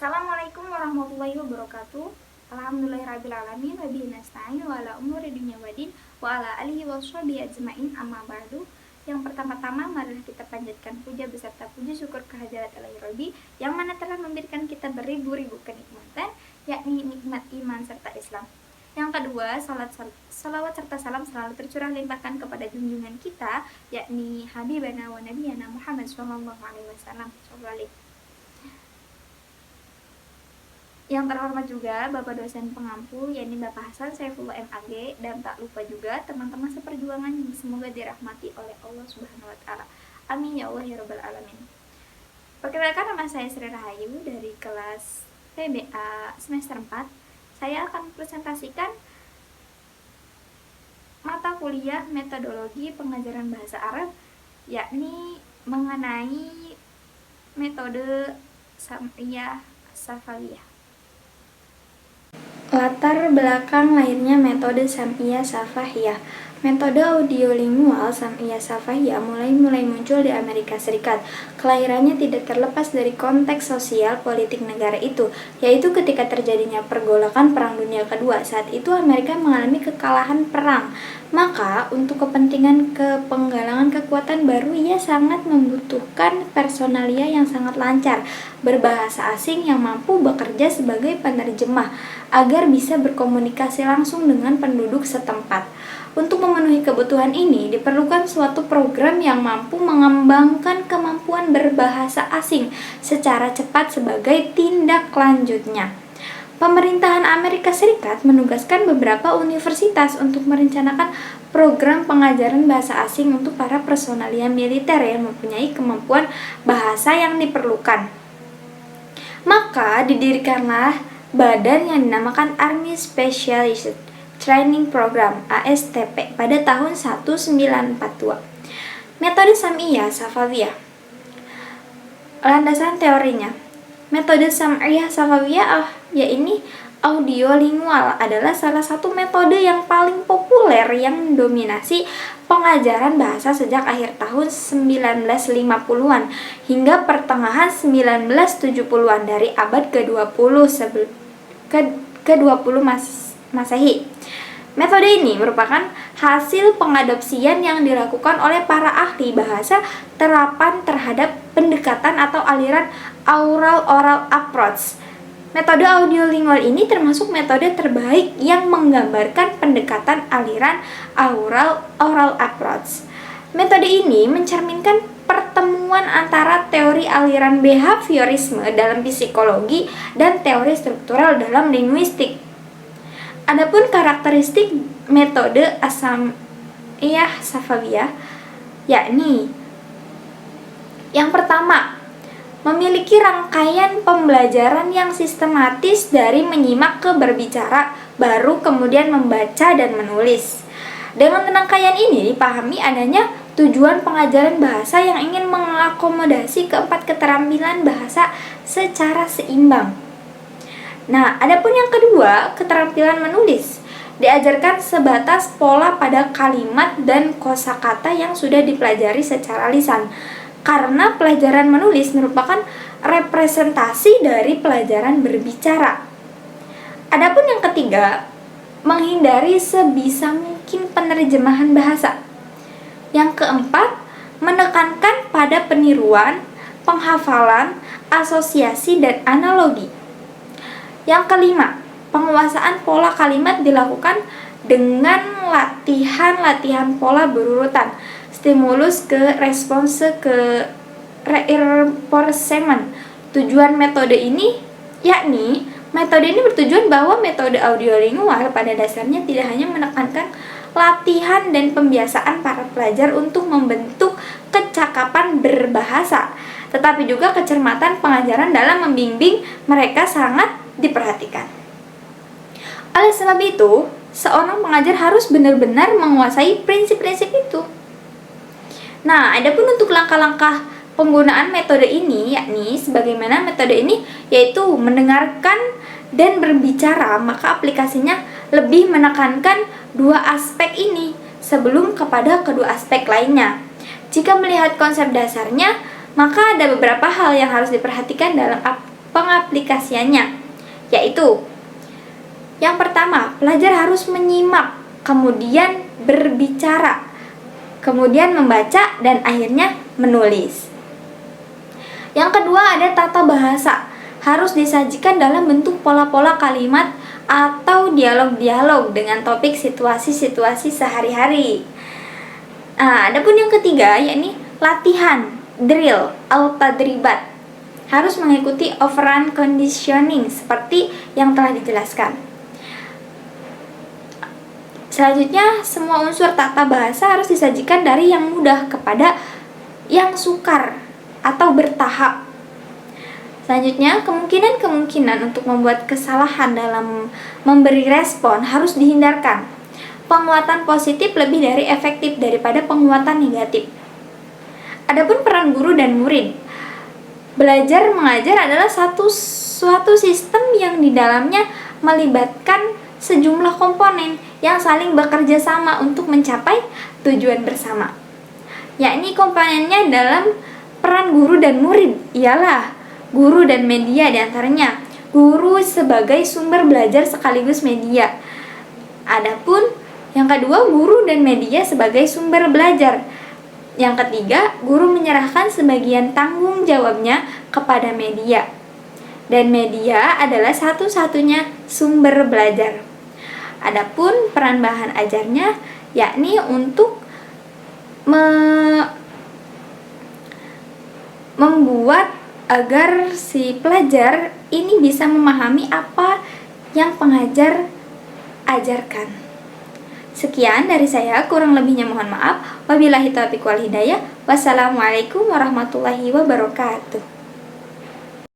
Assalamualaikum warahmatullahi wabarakatuh. Alhamdulillahirrabbilalamin wa bihi nasta'in wa ala umuri dunya waddin wa ala alihi washabihi ajmain amma ba'du. Yang pertama-tama marilah kita panjatkan puja beserta puji syukur kehadirat Ilahi Rabbi yang mana telah memberikan kita beribu-ribu kenikmatan, yakni nikmat iman serta Islam. Yang kedua, salawat serta salam selalu tercurah limpahkan kepada junjungan kita, yakni Habibana wa Nabiyana Muhammad SAW. Yang terhormat juga Bapak dosen pengampu, yakni Bapak Hasan Saifullah MAG, dan tak lupa juga teman-teman seperjuangan yang semoga dirahmati oleh Allah Subhanahu wa taala. Amin ya Allah ya rabbal alamin. Perkenalkan, nama saya Sri Rahayu dari kelas PBA semester 4. Saya akan presentasikan mata kuliah metodologi pengajaran bahasa Arab, yakni mengenai metode Sam'iyah Shafawiyah. Latar belakang lahirnya metode Sam'iyah Shafawiyah. Metode audiolingual Sam'iyah Shafawiyah mulai muncul di Amerika Serikat. Kelahirannya tidak terlepas dari konteks sosial politik negara itu, yaitu ketika terjadinya pergolakan Perang Dunia Kedua. Saat itu Amerika mengalami kekalahan perang. Maka, untuk kepentingan penggalangan kekuatan baru, ia sangat membutuhkan personalia yang sangat lancar, berbahasa asing yang mampu bekerja sebagai penerjemah, agar bisa berkomunikasi langsung dengan penduduk setempat. Untuk memenuhi kebutuhan ini, diperlukan suatu program yang mampu mengembangkan kemampuan berbahasa asing secara cepat sebagai tindak lanjutnya. Pemerintahan Amerika Serikat menugaskan beberapa universitas untuk merencanakan program pengajaran bahasa asing untuk para personalia militer yang mempunyai kemampuan bahasa yang diperlukan. Maka didirikanlah badan yang dinamakan Army Specialist Training Program (ASTP) pada tahun 1942. Metode Sam'iyah Shafawiyah. Landasan teorinya. Metode Sam'iyah Shafawiyah yakni audiolingual adalah salah satu metode yang paling populer yang mendominasi pengajaran bahasa sejak akhir tahun 1950-an hingga pertengahan 1970-an dari abad ke-20 Masehi. Metode ini merupakan hasil pengadopsian yang dilakukan oleh para ahli bahasa terapan terhadap pendekatan atau aliran oral approach. Metode audiolingual ini termasuk metode terbaik yang menggambarkan pendekatan aliran oral approach. Metode ini mencerminkan pertemuan antara teori aliran behaviorisme dalam psikologi dan teori struktural dalam linguistik. Adapun karakteristik metode Sam'iyah Shafawiyah yakni yang pertama, memiliki rangkaian pembelajaran yang sistematis dari menyimak ke berbicara, baru kemudian membaca dan menulis. Dengan rangkaian ini dipahami adanya tujuan pengajaran bahasa yang ingin mengakomodasi keempat keterampilan bahasa secara seimbang. Nah, adapun yang kedua, keterampilan menulis, diajarkan sebatas pola pada kalimat dan kosakata yang sudah dipelajari secara lisan. Karena pelajaran menulis merupakan representasi dari pelajaran berbicara. Adapun yang ketiga, menghindari sebisa mungkin penerjemahan bahasa. Yang keempat, menekankan pada peniruan, penghafalan, asosiasi, dan analogi. Yang kelima, penguasaan pola kalimat dilakukan dengan latihan pola berurutan, stimulus ke respons ke reinforcement. Tujuan metode ini yakni metode ini bertujuan bahwa metode audiolingual pada dasarnya tidak hanya menekankan latihan dan pembiasaan para pelajar untuk membentuk kecakapan berbahasa, tetapi juga kecermatan pengajaran dalam membimbing mereka sangat diperhatikan. Oleh sebab itu, seorang pengajar harus benar-benar menguasai prinsip-prinsip itu. Nah, adapun untuk langkah-langkah penggunaan metode ini, yakni sebagaimana metode ini yaitu mendengarkan dan berbicara, maka aplikasinya lebih menekankan dua aspek ini sebelum kepada kedua aspek lainnya. Jika melihat konsep dasarnya, maka ada beberapa hal yang harus diperhatikan dalam pengaplikasiannya, yaitu yang pertama, pelajar harus menyimak, kemudian berbicara, kemudian membaca, dan akhirnya menulis. Yang kedua ada tata bahasa, harus disajikan dalam bentuk pola-pola kalimat atau dialog-dialog dengan topik situasi-situasi sehari-hari. Adapun yang ketiga yakni latihan, drill, al-tadribat, harus mengikuti operant conditioning seperti yang telah dijelaskan. Selanjutnya, semua unsur tata bahasa harus disajikan dari yang mudah kepada yang sukar atau bertahap. Selanjutnya, kemungkinan untuk membuat kesalahan dalam memberi respon harus dihindarkan. Penguatan positif lebih dari efektif daripada penguatan negatif. Adapun peran guru dan murid. Belajar mengajar adalah suatu sistem yang di dalamnya melibatkan sejumlah komponen yang saling bekerja sama untuk mencapai tujuan bersama. Yakni komponennya dalam peran guru dan murid ialah guru dan media diantaranya. Guru sebagai sumber belajar sekaligus media. Adapun yang kedua, guru dan media sebagai sumber belajar. Yang ketiga, guru menyerahkan sebagian tanggung jawabnya kepada media. Dan media adalah satu-satunya sumber belajar. Adapun peran bahan ajarnya yakni untuk membuat agar si pelajar ini bisa memahami apa yang pengajar ajarkan. Sekian dari saya, kurang lebihnya mohon maaf. Wabillahi taufiq wal hidayah. Wassalamualaikum warahmatullahi wabarakatuh.